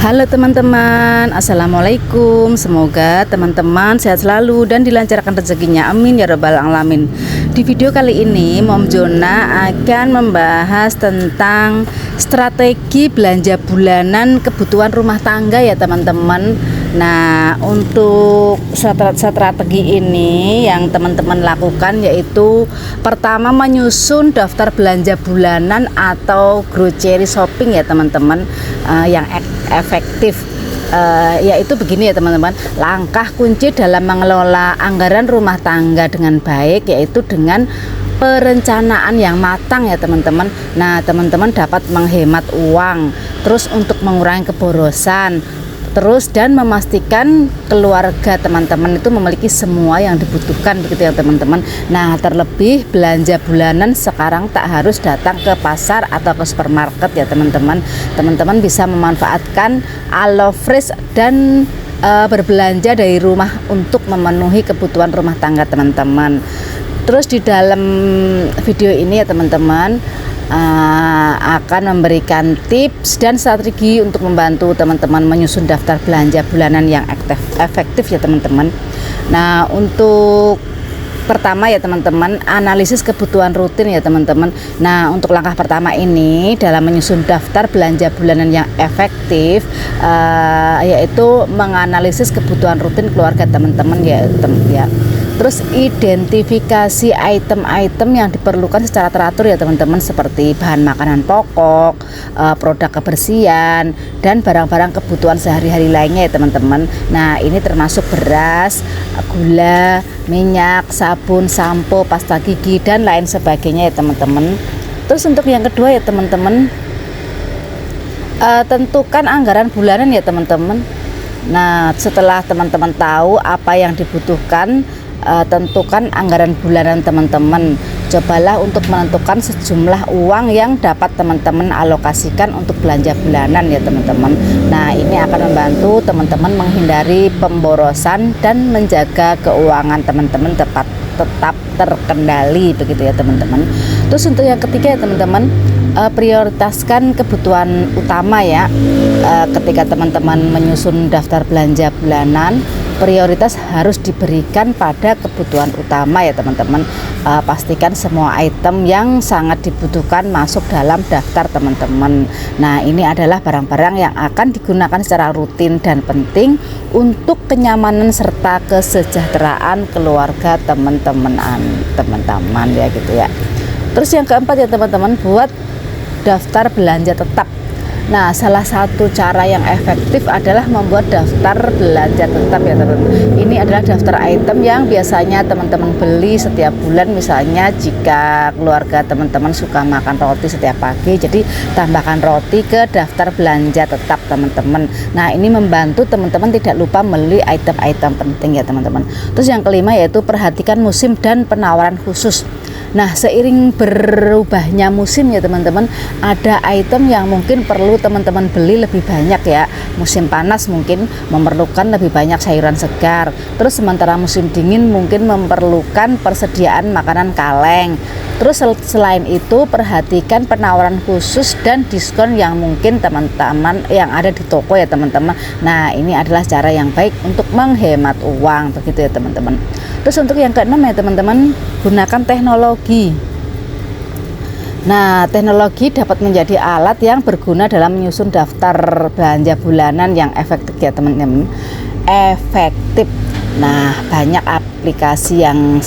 Halo teman-teman, assalamualaikum. Semoga teman-teman sehat selalu dan dilancarkan rezekinya, amin ya robbal alamin. Di video kali ini Mom Jona akan membahas tentang strategi belanja bulanan kebutuhan rumah tangga ya teman-teman. Nah, untuk strategi ini yang teman-teman lakukan yaitu pertama menyusun daftar belanja bulanan atau grocery shopping ya teman-teman, yang efektif. Yaitu begini ya teman-teman, langkah kunci dalam mengelola anggaran rumah tangga dengan baik yaitu dengan perencanaan yang matang ya teman-teman. Nah, teman-teman dapat menghemat uang, terus untuk mengurangi keborosan, terus dan memastikan keluarga teman-teman itu memiliki semua yang dibutuhkan begitu ya teman-teman. Nah, terlebih belanja bulanan sekarang tak harus datang ke pasar atau ke supermarket ya teman-teman. Teman-teman bisa memanfaatkan HelloFresh dan berbelanja dari rumah untuk memenuhi kebutuhan rumah tangga teman-teman. Terus di dalam video ini ya teman-teman akan memberikan tips dan strategi untuk membantu teman-teman menyusun daftar belanja bulanan yang efektif ya teman-teman. Nah, untuk pertama ya teman-teman, analisis kebutuhan rutin ya teman-teman. Nah, untuk langkah pertama ini dalam menyusun daftar belanja bulanan yang efektif yaitu menganalisis kebutuhan rutin keluarga teman-teman ya. Terus identifikasi item-item yang diperlukan secara teratur ya teman-teman, seperti bahan makanan pokok, produk kebersihan, dan barang-barang kebutuhan sehari-hari lainnya ya teman-teman. Nah, ini termasuk beras, gula, minyak, sabun, sampo, pasta gigi, dan lain sebagainya ya teman-teman. Terus untuk yang kedua ya teman-teman, tentukan anggaran bulanan ya teman-teman. Nah, setelah teman-teman tahu apa yang dibutuhkan, tentukan anggaran bulanan teman-teman. Cobalah untuk menentukan sejumlah uang yang dapat teman-teman alokasikan untuk belanja bulanan ya teman-teman. Nah, ini akan membantu teman-teman menghindari pemborosan dan menjaga keuangan teman-teman tetap terkendali begitu ya teman-teman. Terus untuk yang ketiga ya teman-teman, prioritaskan kebutuhan utama ya. Ketika teman-teman menyusun daftar belanja bulanan, prioritas harus diberikan pada kebutuhan utama ya teman-teman. Pastikan semua item yang sangat dibutuhkan masuk dalam daftar teman-teman. Nah, ini adalah barang-barang yang akan digunakan secara rutin dan penting untuk kenyamanan serta kesejahteraan keluarga teman-teman ya gitu ya. Terus yang keempat ya teman-teman, buat daftar belanja tetap. Nah, salah satu cara yang efektif adalah membuat daftar belanja tetap ya teman-teman. Ini adalah daftar item yang biasanya teman-teman beli setiap bulan. Misalnya jika keluarga teman-teman suka makan roti setiap pagi, jadi tambahkan roti ke daftar belanja tetap teman-teman. Nah, ini membantu teman-teman tidak lupa membeli item-item penting ya teman-teman. Terus yang kelima yaitu perhatikan musim dan penawaran khusus. Nah, seiring berubahnya musim ya teman-teman, ada item yang mungkin perlu teman-teman beli lebih banyak ya. Musim panas mungkin memerlukan lebih banyak sayuran segar. Terus sementara musim dingin mungkin memerlukan persediaan makanan kaleng. Terus selain itu, perhatikan penawaran khusus dan diskon yang mungkin teman-teman yang ada di toko ya teman-teman. Nah, ini adalah cara yang baik untuk menghemat uang begitu ya teman-teman. Terus untuk yang keenam ya teman-teman, gunakan teknologi. Nah, teknologi dapat menjadi alat yang berguna dalam menyusun daftar belanja bulanan yang efektif ya teman-teman. Efektif. Nah, banyak aplikasi yang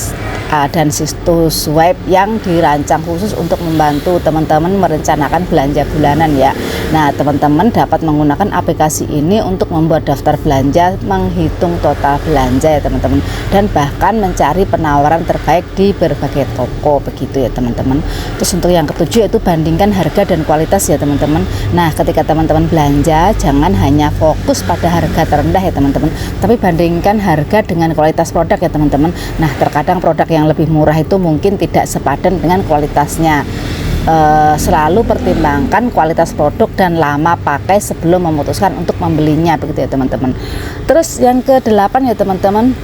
dan situs web yang dirancang khusus untuk membantu teman-teman merencanakan belanja bulanan ya. Nah, teman-teman dapat menggunakan aplikasi ini untuk membuat daftar belanja, menghitung total belanja ya teman-teman, dan bahkan mencari penawaran terbaik di berbagai toko begitu ya teman-teman. Terus untuk yang ketujuh yaitu bandingkan harga dan kualitas ya teman-teman. Nah, ketika teman-teman belanja, jangan hanya fokus pada harga terendah ya teman-teman, tapi bandingkan harga dengan kualitas produk ya teman-teman. Nah, terkadang produk yang lebih murah itu mungkin tidak sepadan dengan kualitasnya. Selalu pertimbangkan kualitas produk dan lama pakai sebelum memutuskan untuk membelinya begitu ya teman-teman. Terus yang ke-8 ya teman-teman,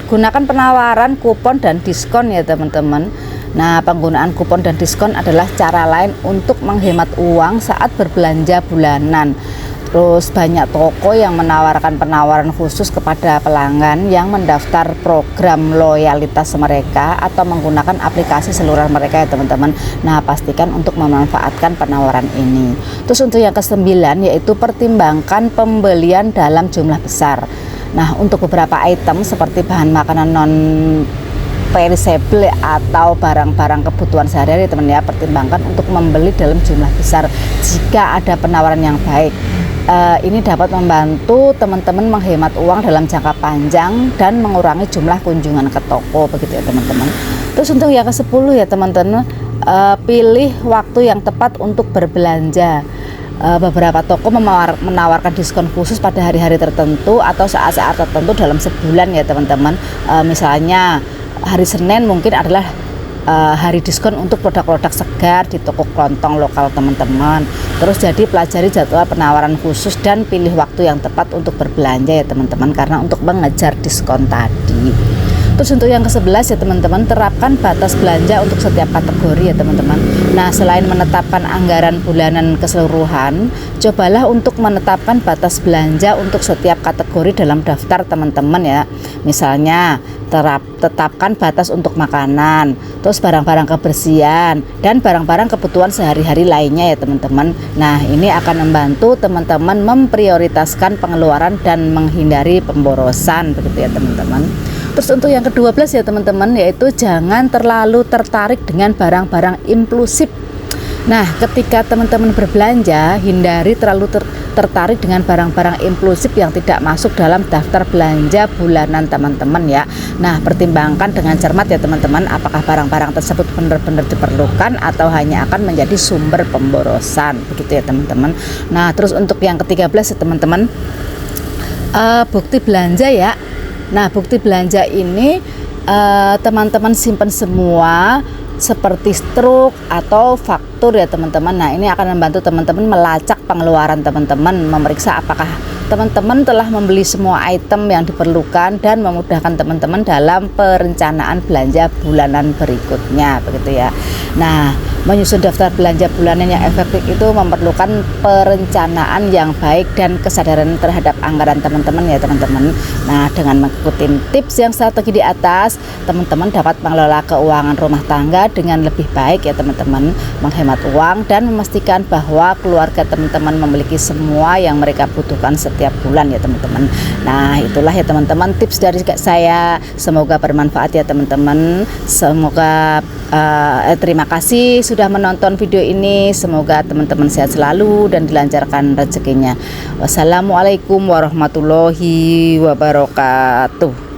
gunakan penawaran, kupon dan diskon ya teman-teman. Nah, penggunaan kupon dan diskon adalah cara lain untuk menghemat uang saat berbelanja bulanan. Terus banyak toko yang menawarkan penawaran khusus kepada pelanggan yang mendaftar program loyalitas mereka atau menggunakan aplikasi seluler mereka ya teman-teman. Nah, pastikan untuk memanfaatkan penawaran ini. Terus untuk yang ke-9 yaitu pertimbangkan pembelian dalam jumlah besar. Nah, untuk beberapa item seperti bahan makanan non perishable atau barang-barang kebutuhan sehari-hari teman ya, pertimbangkan untuk membeli dalam jumlah besar jika ada penawaran yang baik. Ini dapat membantu teman-teman menghemat uang dalam jangka panjang dan mengurangi jumlah kunjungan ke toko begitu ya teman-teman. Terus untuk yang ke-10 ya teman-teman, pilih waktu yang tepat untuk berbelanja. Beberapa toko menawarkan diskon khusus pada hari-hari tertentu atau saat-saat tertentu dalam sebulan ya teman-teman. Misalnya hari Senin mungkin adalah hari diskon untuk produk-produk segar di toko kelontong lokal teman-teman. Terus jadi pelajari jadwal penawaran khusus dan pilih waktu yang tepat untuk berbelanja ya teman-teman, karena untuk mengejar diskon tadi. Terus untuk yang ke-11 ya teman-teman, terapkan batas belanja untuk setiap kategori ya teman-teman. Nah, selain menetapkan anggaran bulanan keseluruhan, cobalah untuk menetapkan batas belanja untuk setiap kategori dalam daftar teman-teman ya. Misalnya tetapkan batas untuk makanan, terus barang-barang kebersihan dan barang-barang kebutuhan sehari-hari lainnya ya teman-teman. Nah, ini akan membantu teman-teman memprioritaskan pengeluaran dan menghindari pemborosan begitu ya teman-teman. Terus untuk yang ke-12 ya teman-teman, yaitu jangan terlalu tertarik dengan barang-barang impulsif. Nah, ketika teman-teman berbelanja, hindari terlalu tertarik dengan barang-barang impulsif yang tidak masuk dalam daftar belanja bulanan teman-teman ya. Nah, pertimbangkan dengan cermat ya teman-teman, apakah barang-barang tersebut benar-benar diperlukan atau hanya akan menjadi sumber pemborosan begitu ya teman-teman. Nah, terus untuk yang ke-13 ya teman-teman, bukti belanja ya. Nah, bukti belanja ini teman-teman simpan semua seperti struk atau faktur ya teman-teman. Nah, ini akan membantu teman-teman melacak pengeluaran teman-teman, memeriksa apakah teman-teman telah membeli semua item yang diperlukan dan memudahkan teman-teman dalam perencanaan belanja bulanan berikutnya begitu ya. Nah, menyusun daftar belanja bulanan yang efektif itu memerlukan perencanaan yang baik dan kesadaran terhadap anggaran teman-teman ya teman-teman. Nah, dengan mengikuti tips yang strategi di atas, teman-teman dapat mengelola keuangan rumah tangga dengan lebih baik ya teman-teman, menghemat uang dan memastikan bahwa keluarga teman-teman memiliki semua yang mereka butuhkan setiap bulan ya teman-teman. Nah, itulah ya teman-teman tips dari saya, semoga bermanfaat ya teman-teman. Semoga terima kasih sudah menonton video ini, semoga teman-teman sehat selalu dan dilancarkan rezekinya. Wassalamualaikum warahmatullahi wabarakatuh.